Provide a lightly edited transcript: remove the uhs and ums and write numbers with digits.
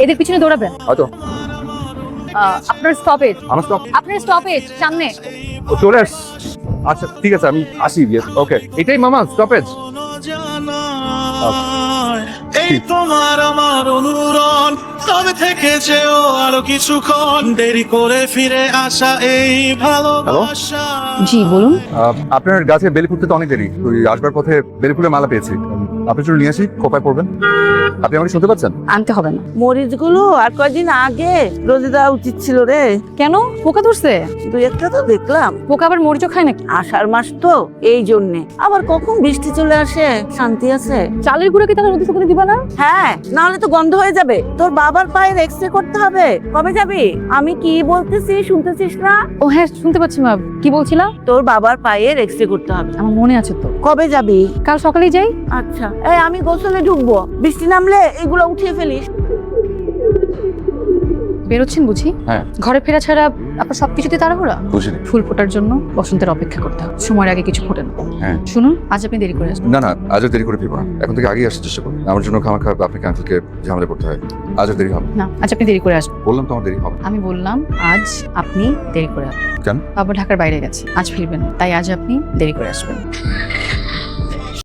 এদের পিছনে দৌড়াবেন? হয়তো। আপনার স্টপেজ। আমার স্টপ? আপনার স্টপেজ সামনে। ও চলে আস। আচ্ছা ঠিক আছে, আমি আসি। ওকে, এটাই মামা স্টপেজ। এই তোমার আমার অনুরণ, তবে থেকে যেও আরো কিছুক্ষণ, দেরি করে ফিরে আসা এই ভালোবাসা। জি বলুন। আপনার গাছে বেলি ফুটতে তো অনেক দেরি, ওই আসবার পথে বেলি ফুলের মালা পেয়েছি। আপনি চলে নিয়ে আসি, খোপায় পড়বেন। আপনি আমাকে শুনতে পাচ্ছেন? আনতে হবে না। মরিচগুলো আর কয়দিন আগে রোদে দেওয়া উচিত ছিল রে। কেন, পোকা ধরছে? দুই একটা তো দেখলাম। পোকা আবার মরিচও খায় নাকি? আষাঢ় মাস তো, এই জন্যে। আবার কখন বৃষ্টি চলে আসে, শান্তি আছে। চালের গুঁড়ো কি তাহলে রোদে শুকাতে দিবা না? হ্যাঁ, নাহলে তো গন্ধ হয়ে যাবে। তোর বাবার পায়ের এক্সরে করতে হবে। কবে যাবি? আমি কি বলতেছি শুনতেছিস না? ও হ্যাঁ শুনতে পাচ্ছি মা, কি বলছিলা? তোর বাবার পায়ের এক্সরে করতে হবে। আমার মনে আছে তো। কবে যাবি? কাল সকালেই যাই। আচ্ছা, এই আমি গোসলে ঢুকবো, বৃষ্টি নামলে এগুলো উঠিয়ে ফেলিস। বেরোচ্ছেন বুঝি? হ্যাঁ। ঘরে ফেরা ছাড়া আপনার সবকিছুতে তাড়াহুড়া? বুঝিনি। ফুল ফোটার জন্য বসন্তের অপেক্ষা করতে হবে, সময়ের আগে কিছু ফোটে না। হ্যাঁ। শুনুন, আজ আপনি দেরি করে আসবেন। না না, আজও দেরি করে ফিরবো না, এখন থেকে আগেই আসার চেষ্টা করবো। আমার জন্য খামাখা আপনাকে আঙ্কেলকে ঝামেলা করতে হয়। আজও দেরি হবে। না, আজ আপনি দেরি করে আসবেন। বললাম তো আমার দেরি হবে। আমি বললাম আজ আপনি দেরি করে আসবেন। কেন? বাবা ঢাকার বাইরে গেছে, আজ ফিরবেন, তাই আজ আপনি দেরি করে আসবেন।